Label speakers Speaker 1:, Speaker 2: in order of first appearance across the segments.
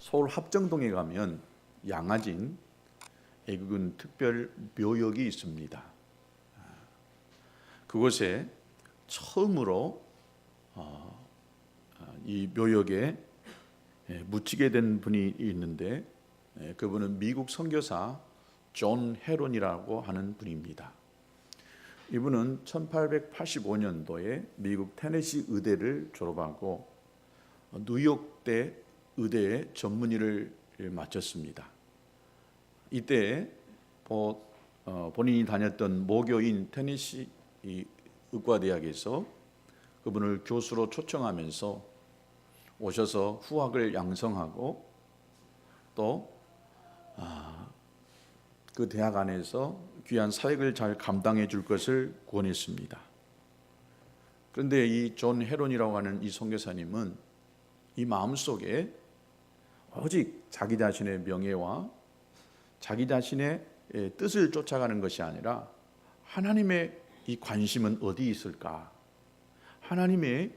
Speaker 1: 서울 합정동에 가면 양아진 애국은 특별 묘역이 있습니다. 그곳에 처음으로 이 묘역에 묻히게 된 분이 있는데, 그분은 미국 선교사 존 헤론이라고 하는 분입니다. 이분은 1885년도에 미국 테네시 의대를 졸업하고 뉴욕대 의대에 전문의를 마쳤습니다. 이때 본인이 다녔던 모교인 테네시 의과대학에서 그분을 교수로 초청하면서 오셔서 후학을 양성하고 또 그 대학 안에서 귀한 사역을 잘 감당해 줄 것을 권했습니다. 그런데 이 존 헤론이라고 하는 이 선교사님은 이 마음속에 오직 자기 자신의 명예와 자기 자신의 뜻을 쫓아가는 것이 아니라 하나님의 이 관심은 어디 있을까? 하나님의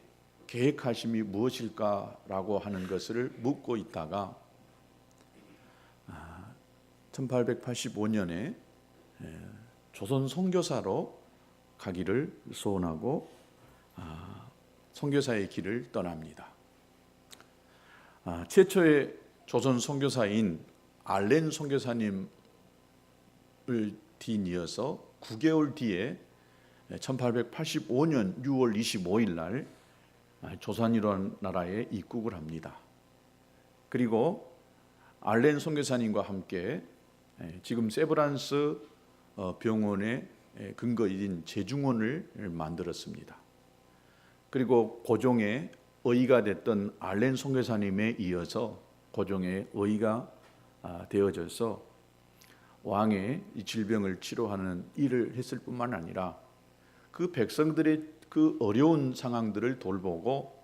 Speaker 1: 계획하심이 무엇일까라고 하는 것을 묻고 있다가 1885년에 조선 선교사로 가기를 소원하고 선교사의 길을 떠납니다. 최초의 조선 선교사인 알렌 선교사님을 뒤이어서 9개월 뒤에 1885년 6월 25일 날 조선이라는 나라에 입국을 합니다. 그리고 알렌 선교사님과 함께 지금 세브란스 병원의 근거인 제중원을 만들었습니다. 그리고 고종의 의가 됐던 알렌 선교사님에 이어서 고종의 의가 되어져서 왕의 이 질병을 치료하는 일을 했을 뿐만 아니라 그 백성들의 그 어려운 상황들을 돌보고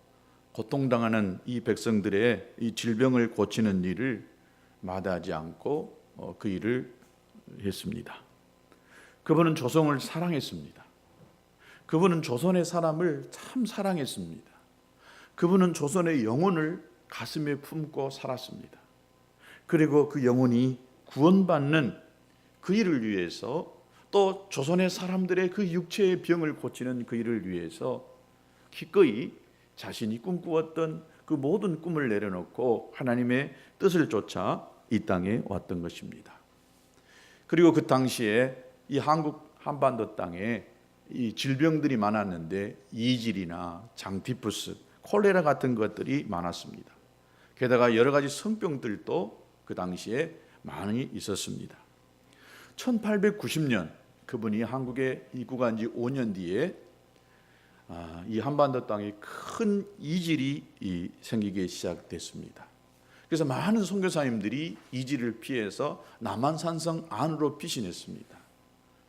Speaker 1: 고통당하는 이 백성들의 이 질병을 고치는 일을 마다하지 않고 그 일을 했습니다. 그분은 조선을 사랑했습니다. 그분은 조선의 사람을 참 사랑했습니다. 그분은 조선의 영혼을 가슴에 품고 살았습니다. 그리고 그 영혼이 구원받는 그 일을 위해서, 또 조선의 사람들의 그 육체의 병을 고치는 그 일을 위해서 기꺼이 자신이 꿈꾸었던 그 모든 꿈을 내려놓고 하나님의 뜻을 쫓아 이 땅에 왔던 것입니다. 그리고 그 당시에 이 한국 한반도 땅에 이 질병들이 많았는데 이질이나 장티푸스, 콜레라 같은 것들이 많았습니다. 게다가 여러 가지 성병들도 그 당시에 많이 있었습니다. 1890년 그분이 한국에 입국한 지 5년 뒤에 이 한반도 땅에 큰 이질이 생기기 시작됐습니다. 그래서 많은 선교사님들이 이질을 피해서 남한산성 안으로 피신했습니다.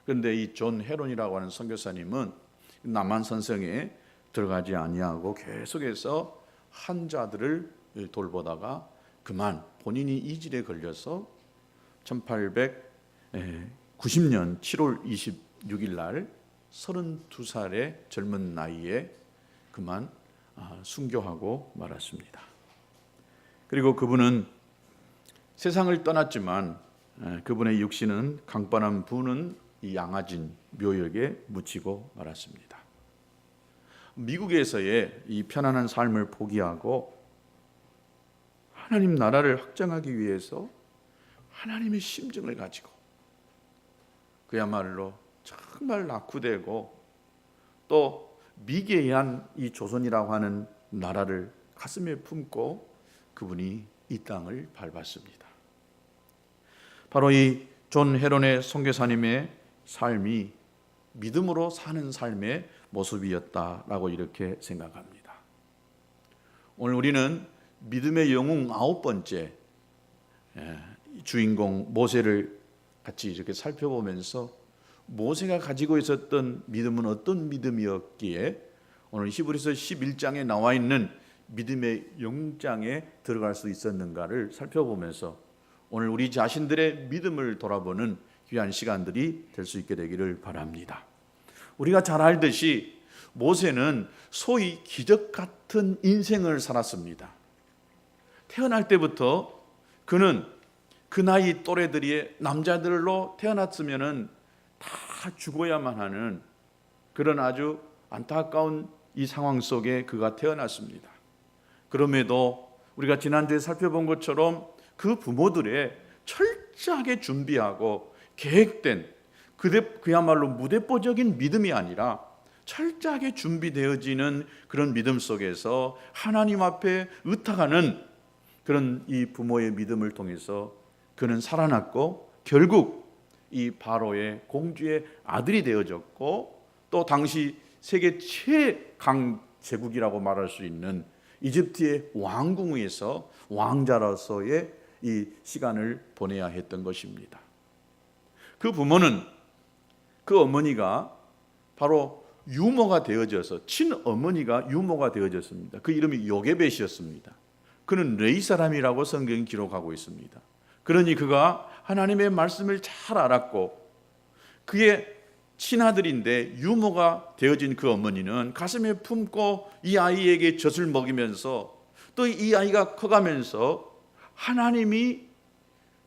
Speaker 1: 그런데 이 존 헤론이라고 하는 선교사님은 남한산성에 들어가지 아니하고 계속해서 환자들을 돌보다가 그만 본인이 이질에 걸려서 1890년 7월 26일 날 32살의 젊은 나이에 그만 순교하고 말았습니다. 그리고 그분은 세상을 떠났지만 그분의 육신은 강바람 부는 이 양아진 묘역에 묻히고 말았습니다. 미국에서의 이 편안한 삶을 포기하고 하나님 나라를 확장하기 위해서 하나님의 심정을 가지고 그야말로 정말 낙후되고 또 미개한 이 조선이라고 하는 나라를 가슴에 품고 그분이 이 땅을 밟았습니다. 바로 이 존 헤론의 선교사님의 삶이 믿음으로 사는 삶의 모습이었다라고 이렇게 생각합니다. 오늘 우리는 믿음의 영웅 9번째 주인공 모세를 같이 이렇게 살펴보면서 모세가 가지고 있었던 믿음은 어떤 믿음이었기에 오늘 히브리서 11장에 나와 있는 믿음의 영장에 들어갈 수 있었는가를 살펴보면서 오늘 우리 자신들의 믿음을 돌아보는 귀한 시간들이 될 수 있게 되기를 바랍니다. 우리가 잘 알듯이 모세는 소위 기적 같은 인생을 살았습니다. 태어날 때부터 그는 그 나이 또래들이 남자들로 태어났으면은 다 죽어야만 하는 그런 아주 안타까운 이 상황 속에 그가 태어났습니다. 그럼에도 우리가 지난주에 살펴본 것처럼 그 부모들의 철저하게 준비하고 계획된 그야말로 무대뽀적인 믿음이 아니라 철저하게 준비되어지는 그런 믿음 속에서 하나님 앞에 의탁하는 그런 이 부모의 믿음을 통해서 그는 살아났고 결국 이 바로의 공주의 아들이 되어졌고 또 당시 세계 최강 제국이라고 말할 수 있는 이집트의 왕궁에서 왕자로서의 이 시간을 보내야 했던 것입니다. 그 부모는 그 어머니가 바로 유모가 되어져서 친어머니가 유모가 되어졌습니다. 그 이름이 요게벳이었습니다. 그는 레위 사람이라고 성경이 기록하고 있습니다. 그러니 그가 하나님의 말씀을 잘 알았고 그의 친아들인데 유모가 되어진 그 어머니는 가슴에 품고 이 아이에게 젖을 먹이면서 또 이 아이가 커가면서 하나님이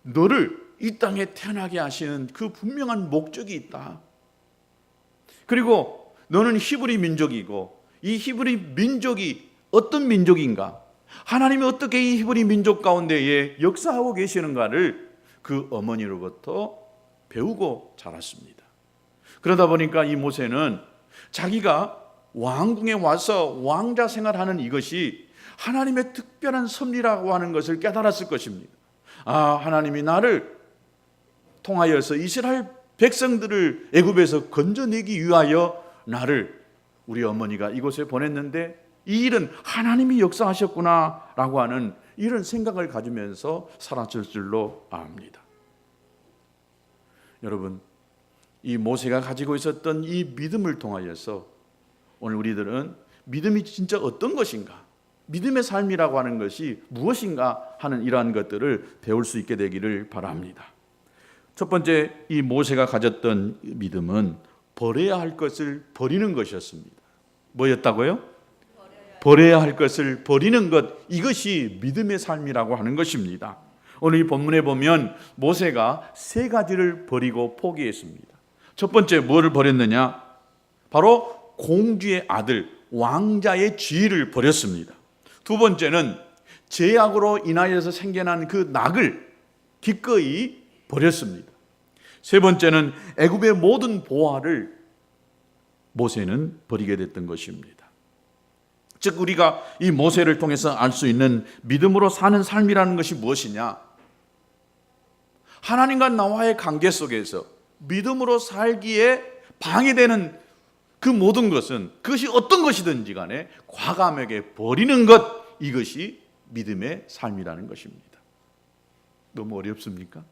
Speaker 1: 너를 이 땅에 태어나게 하시는 그 분명한 목적이 있다. 그리고 너는 히브리 민족이고 이 히브리 민족이 어떤 민족인가? 하나님이 어떻게 이 히브리 민족 가운데에 역사하고 계시는가를 그 어머니로부터 배우고 자랐습니다. 그러다 보니까 이 모세는 자기가 왕궁에 와서 왕자 생활하는 이것이 하나님의 특별한 섭리라고 하는 것을 깨달았을 것입니다. 하나님이 나를 통하여서 이스라엘 백성들을 애굽에서 건져내기 위하여 나를 우리 어머니가 이곳에 보냈는데 이 일은 하나님이 역사하셨구나 라고 하는 이런 생각을 가지면서 살았을 줄로 압니다. 여러분, 이 모세가 가지고 있었던 이 믿음을 통하여서 오늘 우리들은 믿음이 진짜 어떤 것인가, 믿음의 삶이라고 하는 것이 무엇인가 하는 이러한 것들을 배울 수 있게 되기를 바랍니다. 첫 번째, 이 모세가 가졌던 믿음은 버려야 할 것을 버리는 것이었습니다. 뭐였다고요? 버려야 할 것을 버리는 것, 이것이 믿음의 삶이라고 하는 것입니다. 오늘 이 본문에 보면 모세가 세 가지를 버리고 포기했습니다. 첫 번째, 뭐를 버렸느냐? 바로 공주의 아들, 왕자의 지위를 버렸습니다. 두 번째는 제약으로 인하여서 생겨난 그 낙을 기꺼이 버렸습니다. 세 번째는 애굽의 모든 보화를 모세는 버리게 됐던 것입니다. 즉 우리가 이 모세를 통해서 알 수 있는 믿음으로 사는 삶이라는 것이 무엇이냐? 하나님과 나와의 관계 속에서 믿음으로 살기에 방해되는 그 모든 것은 그것이 어떤 것이든지 간에 과감하게 버리는 것, 이것이 믿음의 삶이라는 것입니다. 너무 어렵습니까?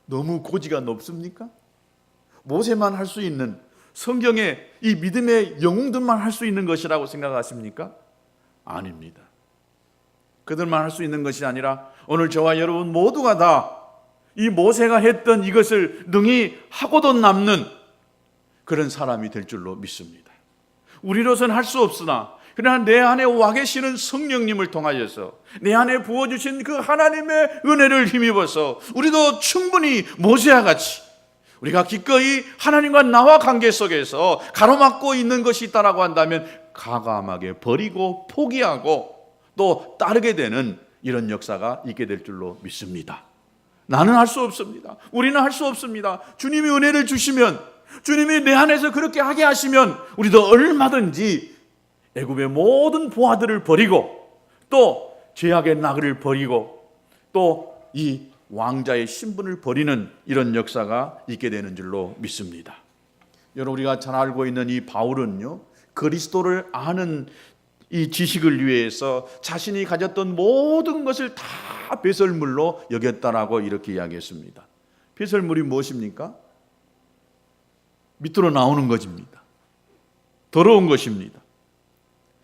Speaker 1: 너무 고지가 높습니까? 모세만 할 수 있는, 성경의 이 믿음의 영웅들만 할 수 있는 것이라고 생각하십니까? 아닙니다. 그들만 할 수 있는 것이 아니라 오늘 저와 여러분 모두가 다 이 모세가 했던 이것을 능히 하고도 남는 그런 사람이 될 줄로 믿습니다. 우리로서는 할 수 없으나 그러나 내 안에 와 계시는 성령님을 통하여서 내 안에 부어주신 그 하나님의 은혜를 힘입어서 우리도 충분히 모세와 같이 우리가 기꺼이 하나님과 나와 관계 속에서 가로막고 있는 것이 있다라고 한다면 과감하게 버리고 포기하고 또 따르게 되는 이런 역사가 있게 될 줄로 믿습니다. 나는 할 수 없습니다. 우리는 할 수 없습니다. 주님이 은혜를 주시면, 주님이 내 안에서 그렇게 하게 하시면 우리도 얼마든지 애굽의 모든 보화들을 버리고 또 죄악의 나그를 버리고 또 이 왕자의 신분을 버리는 이런 역사가 있게 되는 줄로 믿습니다. 여러분, 우리가 잘 알고 있는 이 바울은요, 그리스도를 아는 이 지식을 위해서 자신이 가졌던 모든 것을 다 배설물로 여겼다라고 이렇게 이야기했습니다. 배설물이 무엇입니까? 밑으로 나오는 것입니다. 더러운 것입니다.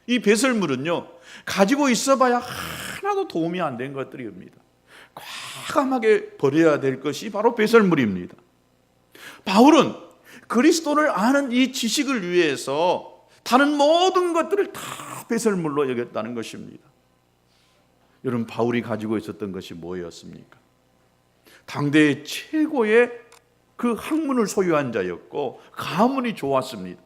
Speaker 1: 이 배설물은요, 가지고 있어봐야 하나도 도움이 안 된 것들입니다. 과감하게 버려야 될 것이 바로 배설물입니다. 바울은 그리스도를 아는 이 지식을 위해서 다른 모든 것들을 다 배설물로 여겼다는 것입니다. 여러분, 바울이 가지고 있었던 것이 뭐였습니까? 당대의 최고의 그 학문을 소유한 자였고 가문이 좋았습니다.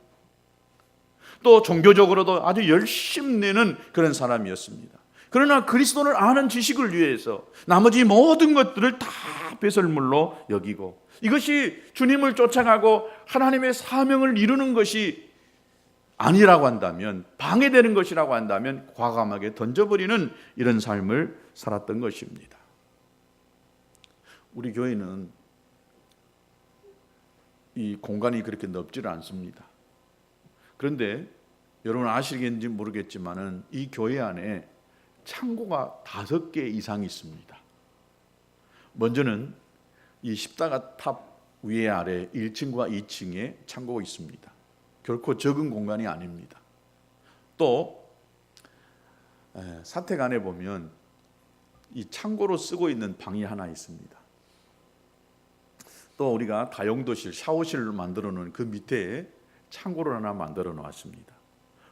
Speaker 1: 또 종교적으로도 아주 열심내는 그런 사람이었습니다. 그러나 그리스도를 아는 지식을 위해서 나머지 모든 것들을 다 배설물로 여기고, 이것이 주님을 쫓아가고 하나님의 사명을 이루는 것이 아니라고 한다면, 방해되는 것이라고 한다면 과감하게 던져버리는 이런 삶을 살았던 것입니다. 우리 교회는 이 공간이 그렇게 넓지는 않습니다. 그런데 여러분 아시겠는지 모르겠지만은 이 교회 안에 창고가 5개 이상 있습니다. 먼저는 이 십자가 탑 위에 아래 1층과 2층에 창고가 있습니다. 결코 적은 공간이 아닙니다. 또 사택 안에 보면 이 창고로 쓰고 있는 방이 하나 있습니다. 또 우리가 다용도실, 샤워실을 만들어 놓은 그 밑에 창고를 하나 만들어 놓았습니다.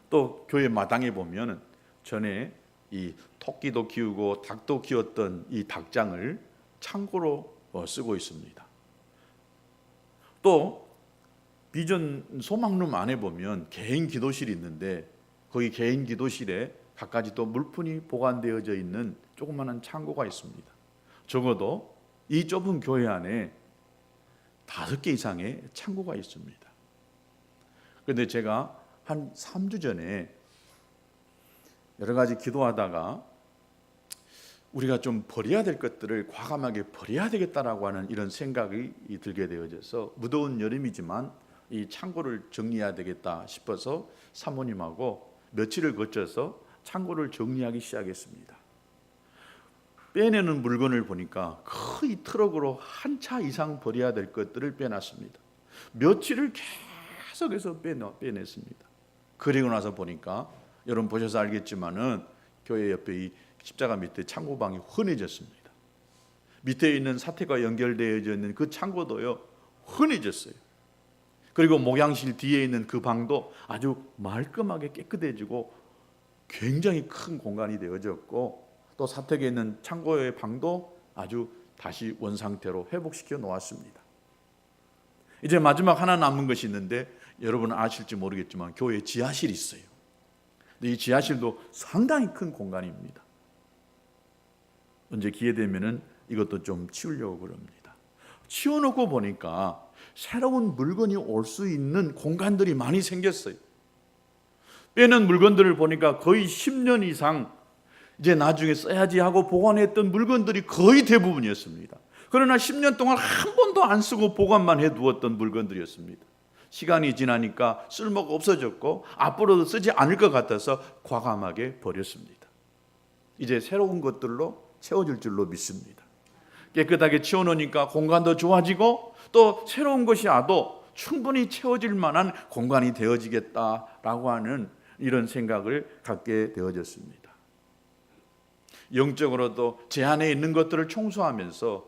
Speaker 1: 또 교회 마당에 보면 전에 이 토끼도 키우고 닭도 키웠던 이 닭장을 창고로 쓰고 있습니다. 또 비전 소망룸 안에 보면 개인 기도실이 있는데 거기 개인 기도실에 갖가지 또 물품이 보관되어져 있는 조그마한 창고가 있습니다. 적어도 이 좁은 교회 안에 5개 이상의 창고가 있습니다. 그런데 제가 한 3주 전에 여러 가지 기도하다가 우리가 좀 버려야 될 것들을 과감하게 버려야 되겠다라고 하는 이런 생각이 들게 되어져서, 무더운 여름이지만 이 창고를 정리해야 되겠다 싶어서 사모님하고 며칠을 거쳐서 창고를 정리하기 시작했습니다. 빼내는 물건을 보니까 거의 트럭으로 한 차 이상 버려야 될 것들을 빼놨습니다. 며칠을 계속해서 빼냈습니다. 그리고 나서 보니까 여러분 보셔서 알겠지만은 교회 옆에 이 십자가 밑에 창고방이 흔해졌습니다. 밑에 있는 사택과 연결되어져 있는 그 창고도요 흔해졌어요. 그리고 목양실 뒤에 있는 그 방도 아주 말끔하게 깨끗해지고 굉장히 큰 공간이 되어졌고, 또 사택에 있는 창고의 방도 아주 다시 원상태로 회복시켜 놓았습니다. 이제 마지막 하나 남은 것이 있는데 여러분은 아실지 모르겠지만 교회 지하실이 있어요. 근데 이 지하실도 상당히 큰 공간입니다. 언제 기회 되면은 이것도 좀 치우려고 그럽니다. 치워놓고 보니까 새로운 물건이 올 수 있는 공간들이 많이 생겼어요. 빼는 물건들을 보니까 거의 10년 이상 이제 나중에 써야지 하고 보관했던 물건들이 거의 대부분이었습니다. 그러나 10년 동안 한 번도 안 쓰고 보관만 해두었던 물건들이었습니다. 시간이 지나니까 쓸모가 없어졌고 앞으로도 쓰지 않을 것 같아서 과감하게 버렸습니다. 이제 새로운 것들로 채워질 줄로 믿습니다. 깨끗하게 치워놓으니까 공간도 좋아지고 또 새로운 것이 와도 충분히 채워질 만한 공간이 되어지겠다라고 하는 이런 생각을 갖게 되어졌습니다. 영적으로도 제 안에 있는 것들을 청소하면서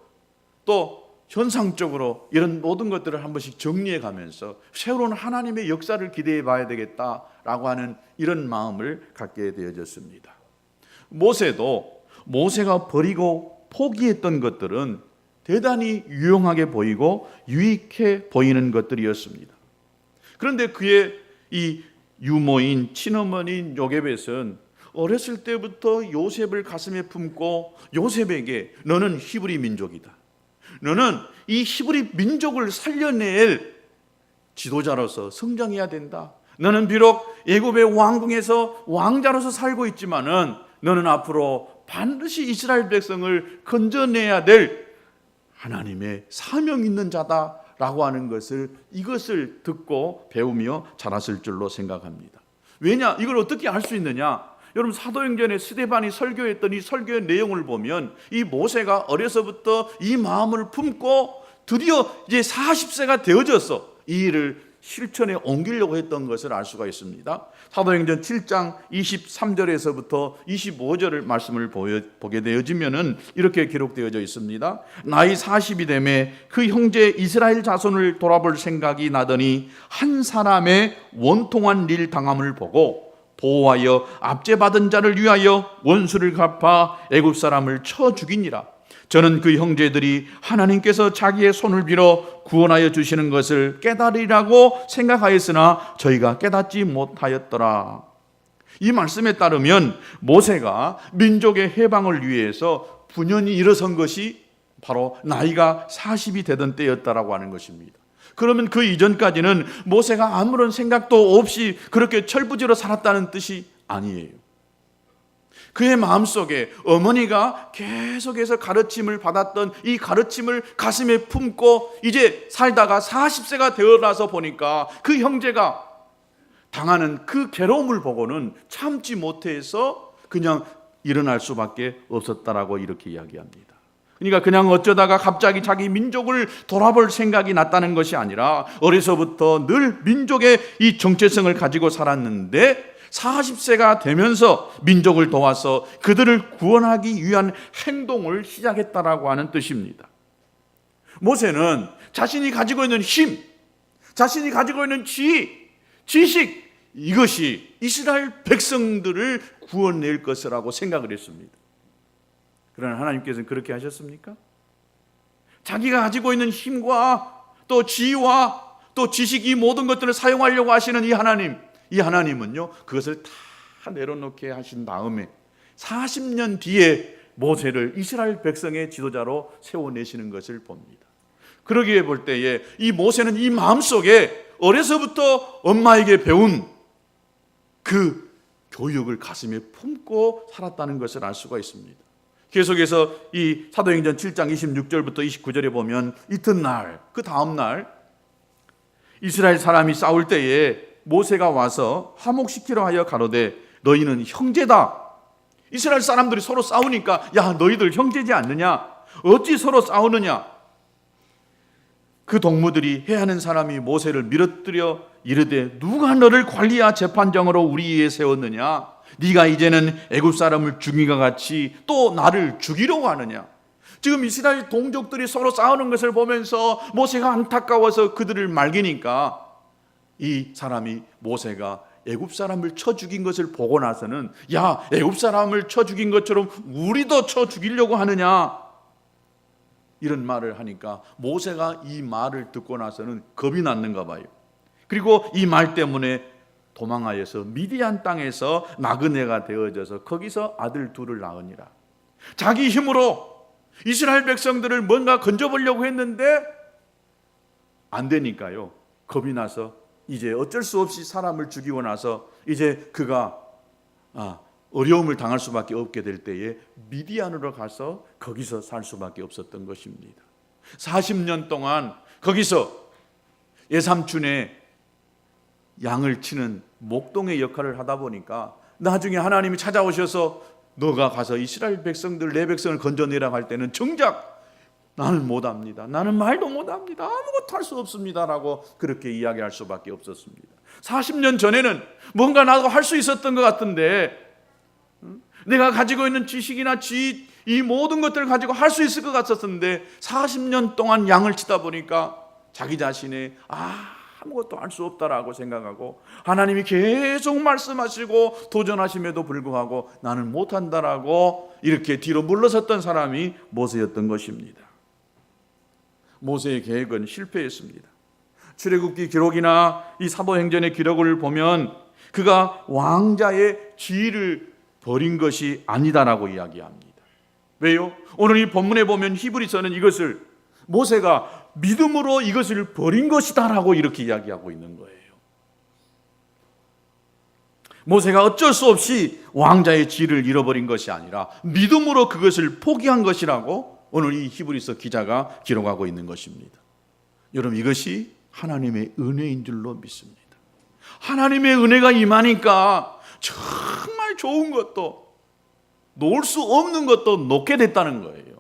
Speaker 1: 또 현상적으로 이런 모든 것들을 한 번씩 정리해 가면서 새로운 하나님의 역사를 기대해 봐야 되겠다라고 하는 이런 마음을 갖게 되어졌습니다. 모세가 버리고 포기했던 것들은 대단히 유용하게 보이고 유익해 보이는 것들이었습니다. 그런데 그의 이 유모인 친어머니인 요게벳은 어렸을 때부터 요셉을 가슴에 품고 요셉에게 너는 히브리 민족이다, 너는 이 히브리 민족을 살려낼 지도자로서 성장해야 된다, 너는 비록 애굽의 왕궁에서 왕자로서 살고 있지만은 너는 앞으로 반드시 이스라엘 백성을 건져내야 될 하나님의 사명 있는 자다라고 하는 이것을 듣고 배우며 자랐을 줄로 생각합니다. 왜냐? 이걸 어떻게 알 수 있느냐? 여러분 사도행전에 스데반이 설교했던 이 설교의 내용을 보면 이 모세가 어려서부터 이 마음을 품고 드디어 이제 40세가 되어져서 이 일을 실천에 옮기려고 했던 것을 알 수가 있습니다. 사도행전 7장 23절에서부터 25절을 말씀을 보게 되어지면은 이렇게 기록되어져 있습니다. 나이 40이 되매 그 형제 이스라엘 자손을 돌아볼 생각이 나더니 한 사람의 원통한 일 당함을 보고 보호하여 압제받은 자를 위하여 원수를 갚아 애굽 사람을 쳐 죽이니라. 저는 그 형제들이 하나님께서 자기의 손을 빌어 구원하여 주시는 것을 깨달으리라고 생각하였으나 저희가 깨닫지 못하였더라. 이 말씀에 따르면 모세가 민족의 해방을 위해서 분연히 일어선 것이 바로 나이가 40이 되던 때였다라고 하는 것입니다. 그러면 그 이전까지는 모세가 아무런 생각도 없이 그렇게 철부지로 살았다는 뜻이 아니에요. 그의 마음속에 어머니가 계속해서 가르침을 받았던 이 가르침을 가슴에 품고 이제 살다가 40세가 되어나서 보니까 그 형제가 당하는 그 괴로움을 보고는 참지 못해서 그냥 일어날 수밖에 없었다라고 이렇게 이야기합니다. 그러니까 그냥 어쩌다가 갑자기 자기 민족을 돌아볼 생각이 났다는 것이 아니라 어려서부터 늘 민족의 이 정체성을 가지고 살았는데 40세가 되면서 민족을 도와서 그들을 구원하기 위한 행동을 시작했다라고 하는 뜻입니다. 모세는 자신이 가지고 있는 힘, 자신이 가지고 있는 지식, 이것이 이스라엘 백성들을 구원낼 것이라고 생각을 했습니다. 그러나 하나님께서는 그렇게 하셨습니까? 자기가 가지고 있는 힘과 또 지혜와 또 지식, 이 모든 것들을 사용하려고 하시는 이 하나님은요, 그것을 다 내려놓게 하신 다음에 40년 뒤에 모세를 이스라엘 백성의 지도자로 세워내시는 것을 봅니다. 그러기에 볼 때에 이 모세는 이 마음속에 어려서부터 엄마에게 배운 그 교육을 가슴에 품고 살았다는 것을 알 수가 있습니다. 계속해서 이 사도행전 7장 26절부터 29절에 보면 이튿날, 그 다음날 이스라엘 사람이 싸울 때에 모세가 와서 화목시키려 하여 가로되 너희는 형제다. 이스라엘 사람들이 서로 싸우니까 야, 너희들 형제지 않느냐? 어찌 서로 싸우느냐? 그 동무들이 해하는 사람이 모세를 밀어뜨려 이르되 누가 너를 관리와 재판장으로 우리 위에 세웠느냐? 네가 이제는 애굽 사람을 죽이가 같이 또 나를 죽이려고 하느냐? 지금 이스라엘 동족들이 서로 싸우는 것을 보면서 모세가 안타까워서 그들을 말기니까 이 사람이 모세가 애굽 사람을 쳐 죽인 것을 보고 나서는 야, 애굽 사람을 쳐 죽인 것처럼 우리도 쳐 죽이려고 하느냐? 이런 말을 하니까 모세가 이 말을 듣고 나서는 겁이 났는가 봐요. 그리고 이 말 때문에 도망하여서 미디안 땅에서 나그네가 되어져서 거기서 아들 둘을 낳으니라. 자기 힘으로 이스라엘 백성들을 뭔가 건져보려고 했는데 안 되니까요, 겁이 나서 이제 어쩔 수 없이 사람을 죽이고 나서 이제 그가 어려움을 당할 수밖에 없게 될 때에 미디안으로 가서 거기서 살 수밖에 없었던 것입니다. 40년 동안 거기서 예삼촌의 양을 치는 목동의 역할을 하다 보니까 나중에 하나님이 찾아오셔서 너가 가서 이스라엘 백성들, 내 백성을 건져내라고 할 때는 정작 나는 못합니다. 나는 말도 못합니다. 아무것도 할 수 없습니다. 라고 그렇게 이야기할 수밖에 없었습니다. 40년 전에는 뭔가 나도 할 수 있었던 것 같은데 내가 가지고 있는 지식이나 지혜, 이 모든 것들을 가지고 할 수 있을 것 같았는데 40년 동안 양을 치다 보니까 자기 자신의 아무것도 할 수 없다라고 생각하고 하나님이 계속 말씀하시고 도전하심에도 불구하고 나는 못한다라고 이렇게 뒤로 물러섰던 사람이 모세였던 것입니다. 모세의 계획은 실패했습니다. 출애굽기 기록이나 이 사도행전의 기록을 보면 그가 왕자의 지위를 버린 것이 아니다라고 이야기합니다. 왜요? 오늘 이 본문에 보면 히브리서는 이것을 모세가 믿음으로 이것을 버린 것이다라고 이렇게 이야기하고 있는 거예요. 모세가 어쩔 수 없이 왕자의 지위를 잃어버린 것이 아니라 믿음으로 그것을 포기한 것이라고 오늘 이 히브리서 기자가 기록하고 있는 것입니다. 여러분, 이것이 하나님의 은혜인 줄로 믿습니다. 하나님의 은혜가 임하니까 정말 좋은 것도 놓을 수 없는 것도 놓게 됐다는 거예요.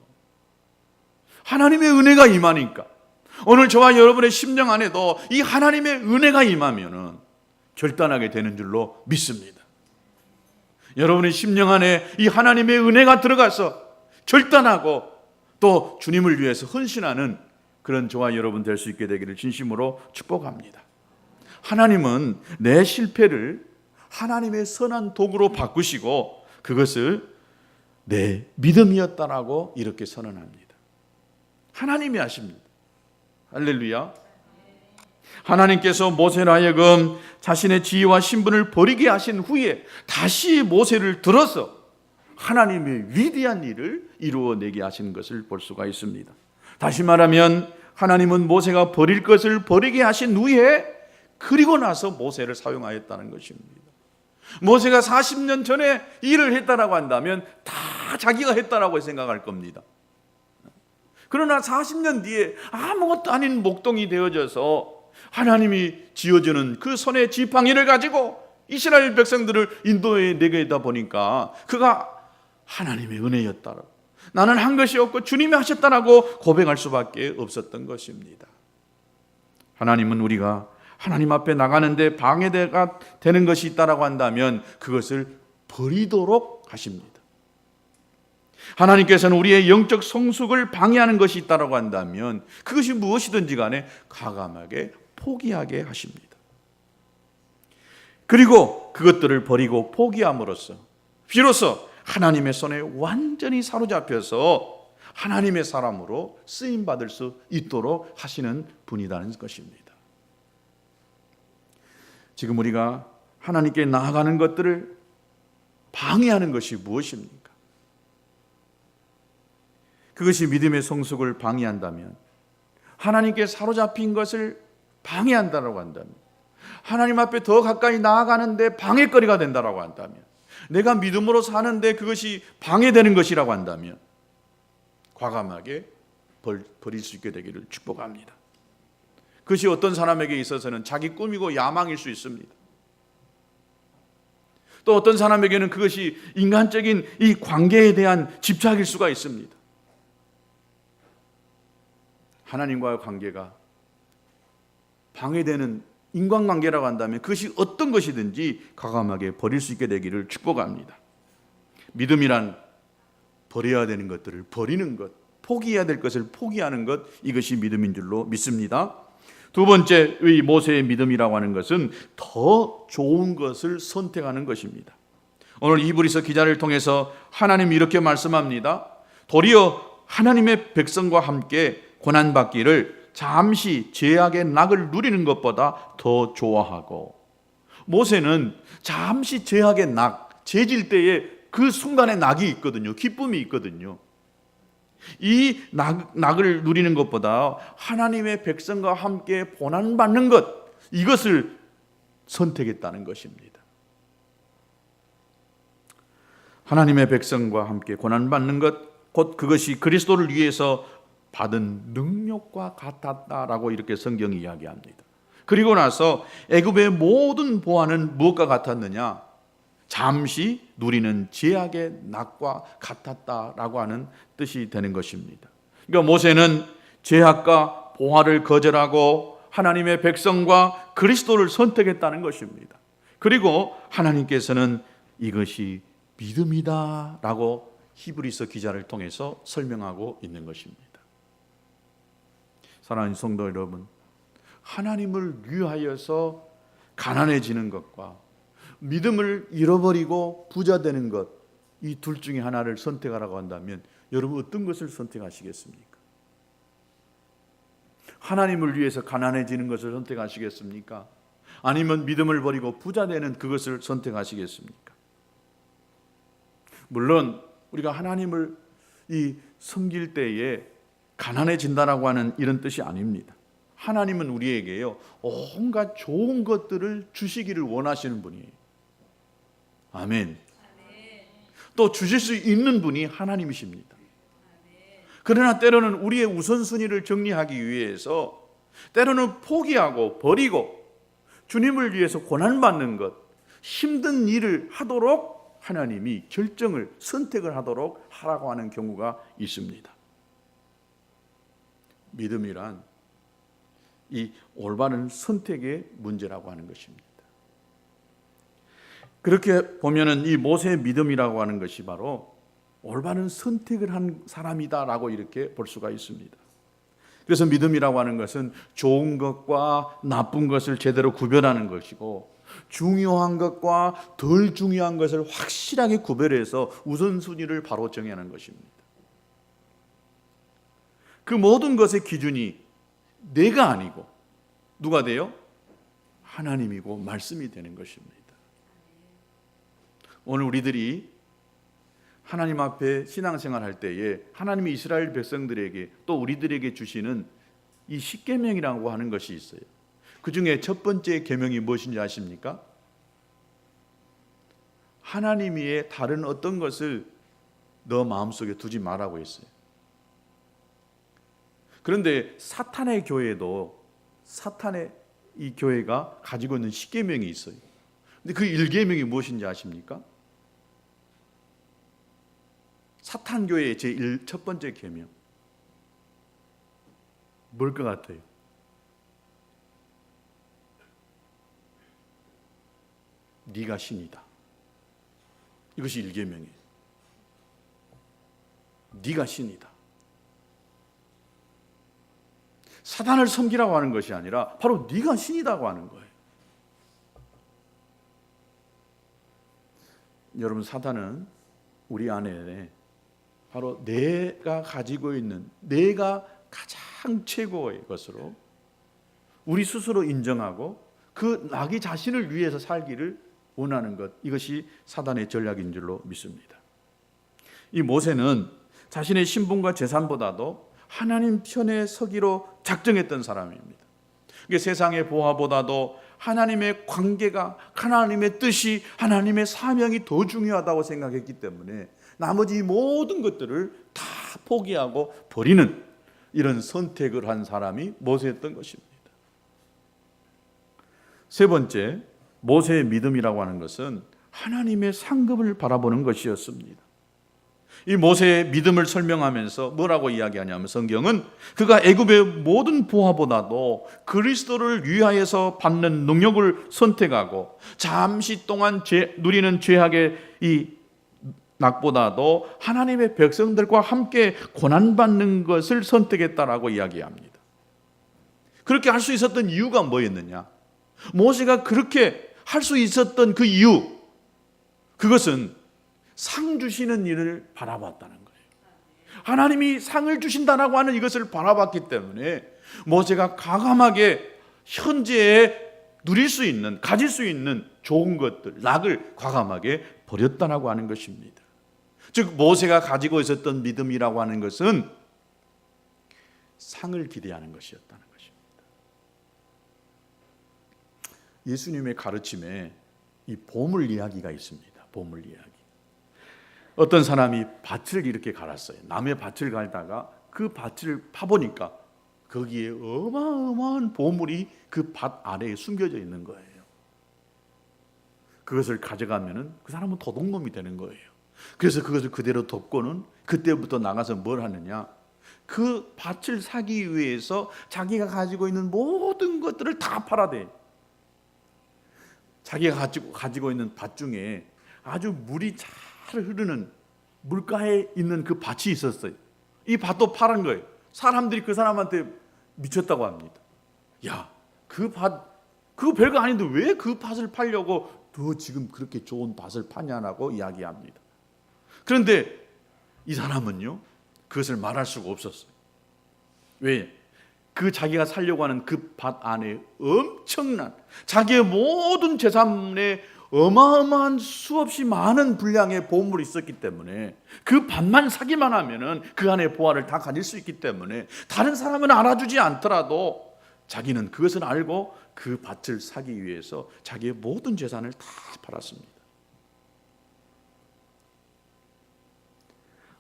Speaker 1: 하나님의 은혜가 임하니까 오늘 저와 여러분의 심령 안에도 이 하나님의 은혜가 임하면은 결단하게 되는 줄로 믿습니다. 여러분의 심령 안에 이 하나님의 은혜가 들어가서 결단하고 또 주님을 위해서 헌신하는 그런 저와 여러분 될 수 있게 되기를 진심으로 축복합니다. 하나님은 내 실패를 하나님의 선한 도구로 바꾸시고 그것을 내 믿음이었다라고 이렇게 선언합니다. 하나님이 하십니다. 할렐루야. 하나님께서 모세로 하여금 자신의 지위와 신분을 버리게 하신 후에 다시 모세를 들어서 하나님의 위대한 일을 이루어내게 하시는 것을 볼 수가 있습니다. 다시 말하면 하나님은 모세가 버릴 것을 버리게 하신 후에 그리고 나서 모세를 사용하였다는 것입니다. 모세가 40년 전에 일을 했다라고 한다면 다 자기가 했다라고 생각할 겁니다. 그러나 40년 뒤에 아무것도 아닌 목동이 되어져서 하나님이 지어주는 그 손의 지팡이를 가지고 이스라엘 백성들을 인도에 내게다 보니까 그가 하나님의 은혜였다라고, 나는 한 것이 없고 주님이 하셨다라고 고백할 수밖에 없었던 것입니다. 하나님은 우리가 하나님 앞에 나가는데 방해가 되는 것이 있다라고 한다면 그것을 버리도록 하십니다. 하나님께서는 우리의 영적 성숙을 방해하는 것이 있다라고 한다면 그것이 무엇이든지 간에 과감하게 포기하게 하십니다. 그리고 그것들을 버리고 포기함으로써 비로소 하나님의 손에 완전히 사로잡혀서 하나님의 사람으로 쓰임받을 수 있도록 하시는 분이라는 것입니다. 지금 우리가 하나님께 나아가는 것들을 방해하는 것이 무엇입니까? 그것이 믿음의 성숙을 방해한다면, 하나님께 사로잡힌 것을 방해한다고 한다면, 하나님 앞에 더 가까이 나아가는데 방해거리가 된다고 한다면, 내가 믿음으로 사는데 그것이 방해되는 것이라고 한다면 과감하게 버릴 수 있게 되기를 축복합니다. 그것이 어떤 사람에게 있어서는 자기 꿈이고 야망일 수 있습니다. 또 어떤 사람에게는 그것이 인간적인 이 관계에 대한 집착일 수가 있습니다. 하나님과의 관계가 방해되는 인간관계라고 한다면 그것이 어떤 것이든지 과감하게 버릴 수 있게 되기를 축복합니다. 믿음이란 버려야 되는 것들을 버리는 것, 포기해야 될 것을 포기하는 것, 이것이 믿음인 줄로 믿습니다. 두 번째, 이 모세의 믿음이라고 하는 것은 더 좋은 것을 선택하는 것입니다. 오늘 히브리서 기자를 통해서 하나님이 이렇게 말씀합니다. 도리어 하나님의 백성과 함께 고난받기를 잠시 죄악의 낙을 누리는 것보다 더 좋아하고, 모세는 잠시 죄악의 낙, 죄질 때에 그 순간에 낙이 있거든요. 기쁨이 있거든요. 이 낙을 누리는 것보다 하나님의 백성과 함께 고난받는 것, 이것을 선택했다는 것입니다. 하나님의 백성과 함께 고난받는 것, 곧 그것이 그리스도를 위해서 받은 능력과 같았다라고 이렇게 성경이 이야기합니다. 그리고 나서 애굽의 모든 보화는 무엇과 같았느냐? 잠시 누리는 죄악의 낙과 같았다라고 하는 뜻이 되는 것입니다. 그러니까 모세는 죄악과 보화를 거절하고 하나님의 백성과 그리스도를 선택했다는 것입니다. 그리고 하나님께서는 이것이 믿음이다라고 히브리서 기자를 통해서 설명하고 있는 것입니다. 사랑하는 성도 여러분, 하나님을 위하여서 가난해지는 것과 믿음을 잃어버리고 부자 되는 것, 이 둘 중에 하나를 선택하라고 한다면 여러분 어떤 것을 선택하시겠습니까? 하나님을 위해서 가난해지는 것을 선택하시겠습니까? 아니면 믿음을 버리고 부자 되는 그것을 선택하시겠습니까? 물론 우리가 하나님을 섬길 때에 가난해진다라고 하는 이런 뜻이 아닙니다. 하나님은 우리에게요, 온갖 좋은 것들을 주시기를 원하시는 분이에요. 아멘. 또 주실 수 있는 분이 하나님이십니다. 그러나 때로는 우리의 우선순위를 정리하기 위해서 때로는 포기하고 버리고 주님을 위해서 고난받는 것, 힘든 일을 하도록 하나님이 결정을, 선택을 하도록 하라고 하는 경우가 있습니다. 믿음이란 이 올바른 선택의 문제라고 하는 것입니다. 그렇게 보면은 이 모세의 믿음이라고 하는 것이 바로 올바른 선택을 한 사람이다라고 이렇게 볼 수가 있습니다. 그래서 믿음이라고 하는 것은 좋은 것과 나쁜 것을 제대로 구별하는 것이고, 중요한 것과 덜 중요한 것을 확실하게 구별해서 우선순위를 바로 정하는 것입니다. 그 모든 것의 기준이 내가 아니고 누가 돼요? 하나님이고 말씀이 되는 것입니다. 오늘 우리들이 하나님 앞에 신앙생활 할 때에 하나님이 이스라엘 백성들에게 또 우리들에게 주시는 이 십계명이라고 하는 것이 있어요. 그 중에 첫 번째 계명이 무엇인지 아십니까? 하나님 외에 다른 어떤 것을 너 마음속에 두지 말라고 했어요. 그런데 사탄의 교회도 사탄의 이 교회가 가지고 있는 십계명이 있어요. 근데 그 1계명이 무엇인지 아십니까? 사탄 교회의 첫 번째 계명 뭘 것 같아요? 네가 신이다. 이것이 1계명이에요. 네가 신이다. 사단을 섬기라고 하는 것이 아니라 바로 네가 신이라고 하는 거예요. 여러분, 사단은 우리 안에 바로 내가 가지고 있는 내가 가장 최고의 것으로 우리 스스로 인정하고 그 나기 자신을 위해서 살기를 원하는 것, 이것이 사단의 전략인 줄로 믿습니다. 이 모세는 자신의 신분과 재산보다도 하나님 편에 서기로 작정했던 사람입니다. 세상의 보화보다도 하나님의 관계가, 하나님의 뜻이, 하나님의 사명이 더 중요하다고 생각했기 때문에 나머지 모든 것들을 다 포기하고 버리는 이런 선택을 한 사람이 모세였던 것입니다. 세 번째, 모세의 믿음이라고 하는 것은 하나님의 상급을 바라보는 것이었습니다. 이 모세의 믿음을 설명하면서 뭐라고 이야기하냐면 성경은 그가 애굽의 모든 보화보다도 그리스도를 위하여서 받는 능력을 선택하고 잠시 동안 누리는 죄악의 이 낙보다도 하나님의 백성들과 함께 고난받는 것을 선택했다라고 이야기합니다. 그렇게 할 수 있었던 이유가 뭐였느냐? 모세가 그렇게 할 수 있었던 그 이유, 그것은 상 주시는 일을 바라봤다는 거예요. 하나님이 상을 주신다라고 하는 이것을 바라봤기 때문에 모세가 과감하게 현재에 누릴 수 있는, 가질 수 있는 좋은 것들, 낙을 과감하게 버렸다라고 하는 것입니다. 즉 모세가 가지고 있었던 믿음이라고 하는 것은 상을 기대하는 것이었다는 것입니다. 예수님의 가르침에 이 보물 이야기가 있습니다. 보물 이야기. 어떤 사람이 밭을 이렇게 갈았어요. 남의 밭을 갈다가 그 밭을 파보니까 거기에 어마어마한 보물이 그 밭 아래에 숨겨져 있는 거예요. 그것을 가져가면은 그 사람은 도둑놈이 되는 거예요. 그래서 그것을 그대로 덮고는 그때부터 나가서 뭘 하느냐? 그 밭을 사기 위해서 자기가 가지고 있는 모든 것들을 다 팔아대. 자기가 가지고 있는 밭 중에 아주 물이 잘 흐르는 물가에 있는 그 밭이 있었어요. 이 밭도 파는 거예요. 사람들이 그 사람한테 미쳤다고 합니다. 야, 그 밭, 그거 별거 아닌데 왜 그 밭을 팔려고 너 지금 그렇게 좋은 밭을 파냐라고 이야기합니다. 그런데 이 사람은요, 그것을 말할 수가 없었어요. 왜? 그 자기가 살려고 하는 그 밭 안에 엄청난 자기의 모든 재산에 어마어마한 수없이 많은 분량의 보물이 있었기 때문에 그 밭만 사기만 하면은 그 안에 보화를 다 가질 수 있기 때문에 다른 사람은 알아주지 않더라도 자기는 그것을 알고 그 밭을 사기 위해서 자기의 모든 재산을 다 팔았습니다.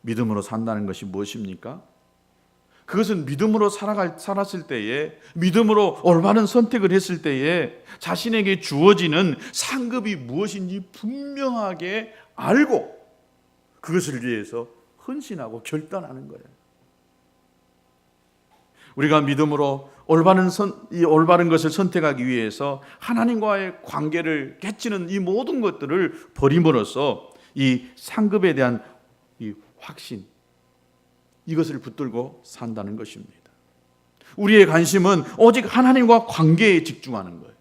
Speaker 1: 믿음으로 산다는 것이 무엇입니까? 그것은 믿음으로 살았을 때에, 믿음으로 올바른 선택을 했을 때에 자신에게 주어지는 상급이 무엇인지 분명하게 알고 그것을 위해서 헌신하고 결단하는 거예요. 우리가 믿음으로 올바른 것을 선택하기 위해서 하나님과의 관계를 깨치는 이 모든 것들을 버림으로써 이 상급에 대한 이 확신, 이것을 붙들고 산다는 것입니다. 우리의 관심은 오직 하나님과 관계에 집중하는 거예요.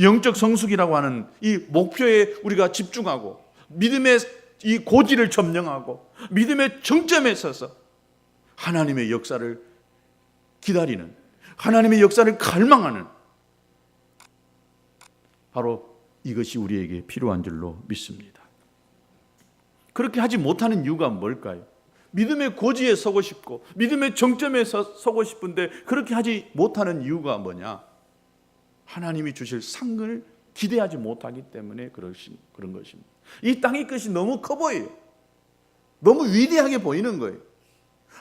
Speaker 1: 영적 성숙이라고 하는 이 목표에 우리가 집중하고 믿음의 이 고지를 점령하고 믿음의 정점에 서서 하나님의 역사를 기다리는, 하나님의 역사를 갈망하는, 바로 이것이 우리에게 필요한 줄로 믿습니다. 그렇게 하지 못하는 이유가 뭘까요? 믿음의 고지에 서고 싶고 믿음의 정점에 서고 싶은데 그렇게 하지 못하는 이유가 뭐냐? 하나님이 주실 상을 기대하지 못하기 때문에 그런 것입니다. 이 땅의 것이 너무 커 보여요. 너무 위대하게 보이는 거예요.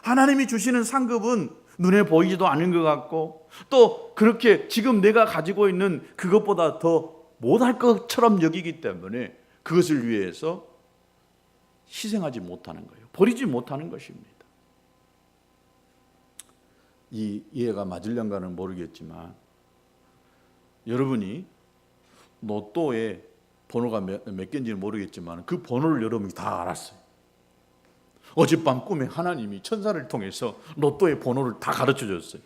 Speaker 1: 하나님이 주시는 상급은 눈에 보이지도 않은 것 같고 또 그렇게 지금 내가 가지고 있는 그것보다 더 못할 것처럼 여기기 때문에 그것을 위해서 희생하지 못하는 거예요. 버리지 못하는 것입니다. 이 이해가 맞을런가는 모르겠지만 여러분이 로또의 번호가 몇 개인지는 모르겠지만 그 번호를 여러분이 다 알았어요. 어젯밤 꿈에 하나님이 천사를 통해서 로또의 번호를 다 가르쳐 줬어요.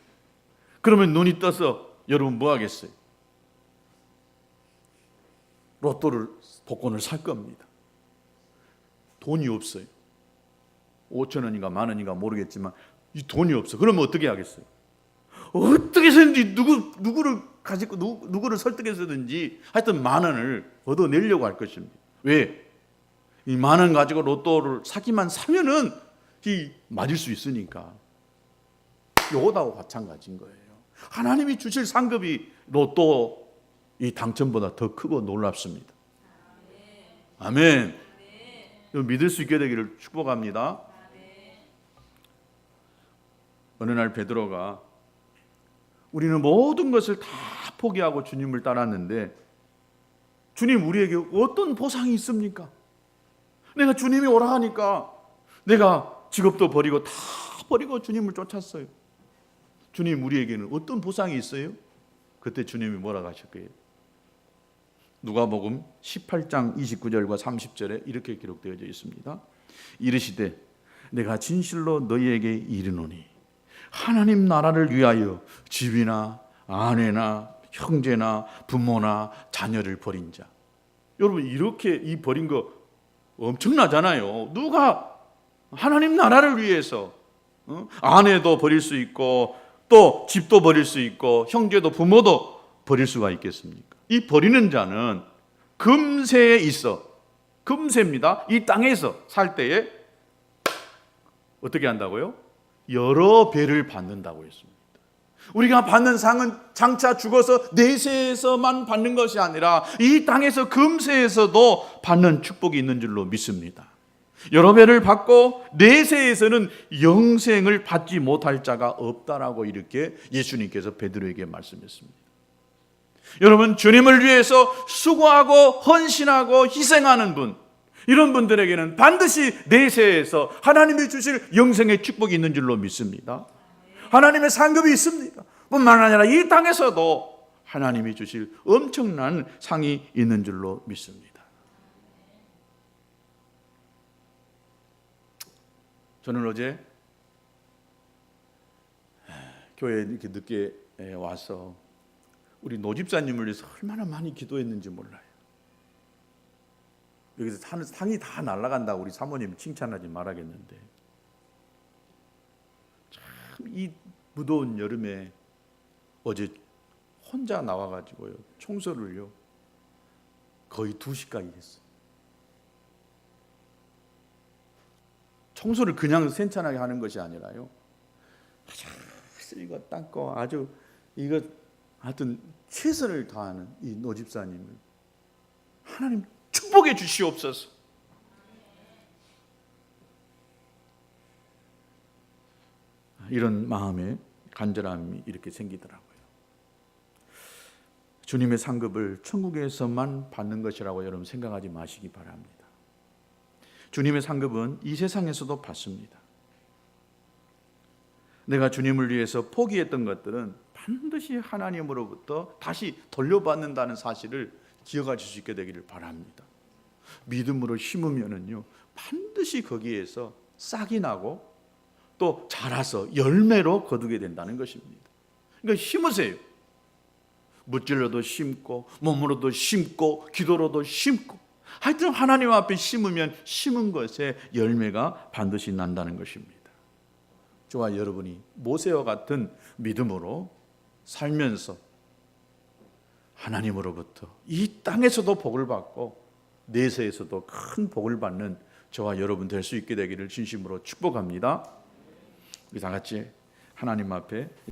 Speaker 1: 그러면 눈이 떠서 여러분 뭐 하겠어요? 로또를 복권을 살 겁니다. 돈이 없어요. 5천 원인가 만 원인가 모르겠지만 이 돈이 없어. 그러면 어떻게 하겠어요? 어떻게 해서든지 누구를 가지고 누구를 설득해서든지 하여튼 만 원을 얻어내려고 할 것입니다. 왜? 이 만 원 가지고 로또를 사기만 사면은 이 맞을 수 있으니까. 요거하고 마찬가지인 거예요. 하나님이 주실 상급이 로또 이 당첨보다 더 크고 놀랍습니다. 아멘. 믿을 수 있게 되기를 축복합니다. 어느 날 베드로가 우리는 모든 것을 다 포기하고 주님을 따랐는데 주님 우리에게 어떤 보상이 있습니까? 내가 주님이 오라 하니까 내가 직업도 버리고 다 버리고 주님을 쫓았어요. 주님 우리에게는 어떤 보상이 있어요? 그때 주님이 뭐라고 하실 거예요? 누가복음 18장 29절과 30절에 이렇게 기록되어져 있습니다. 이르시되 내가 진실로 너희에게 이르노니 하나님 나라를 위하여 집이나 아내나 형제나 부모나 자녀를 버린 자. 여러분 이렇게 이 버린 거 엄청나잖아요. 누가 하나님 나라를 위해서 아내도 버릴 수 있고 또 집도 버릴 수 있고 형제도 부모도 버릴 수가 있겠습니까? 이 버리는 자는 금세에 있어. 금세입니다. 이 땅에서 살 때에 어떻게 한다고요? 여러 배를 받는다고 했습니다. 우리가 받는 상은 장차 죽어서 내세에서만 받는 것이 아니라 이 땅에서 금세에서도 받는 축복이 있는 줄로 믿습니다. 여러 배를 받고 내세에서는 영생을 받지 못할 자가 없다라고 이렇게 예수님께서 베드로에게 말씀했습니다. 여러분 주님을 위해서 수고하고 헌신하고 희생하는 분, 이런 분들에게는 반드시 내세에서 하나님이 주실 영생의 축복이 있는 줄로 믿습니다. 하나님의 상급이 있습니다. 뿐만 아니라 이 땅에서도 하나님이 주실 엄청난 상이 있는 줄로 믿습니다. 저는 어제 교회에 이렇게 늦게 와서 우리 노집사님을 위해서 얼마나 많이 기도했는지 몰라요. 여기서 상이 다 날아간다고 우리 사모님 칭찬하지 말아야겠는데 참 이 무더운 여름에 어제 혼자 나와가지고요 청소를요 거의 2시까지 했어요. 청소를 그냥 센찬하게 하는 것이 아니라요 아주 이거 닦고 아주 이거 하여튼 최선을 다하는 이 노집사님을 하나님 축복해 주시옵소서. 이런 마음에 간절함이 이렇게 생기더라고요. 주님의 상급을 천국에서만 받는 것이라고 여러분 생각하지 마시기 바랍니다. 주님의 상급은 이 세상에서도 받습니다. 내가 주님을 위해서 포기했던 것들은 반드시 하나님으로부터 다시 돌려받는다는 사실을 기억하실 수 있게 되기를 바랍니다. 믿음으로 심으면은요 반드시 거기에서 싹이 나고 또 자라서 열매로 거두게 된다는 것입니다. 그러니까 심으세요. 무찔러도 심고 몸으로도 심고 기도로도 심고, 하여튼 하나님 앞에 심으면 심은 것에 열매가 반드시 난다는 것입니다. 저와 여러분이 모세와 같은 믿음으로 살면서 하나님으로부터 이 땅에서도 복을 받고 내세에서도 큰 복을 받는 저와 여러분 될 수 있게 되기를 진심으로 축복합니다. 우리 다 같이 하나님 앞에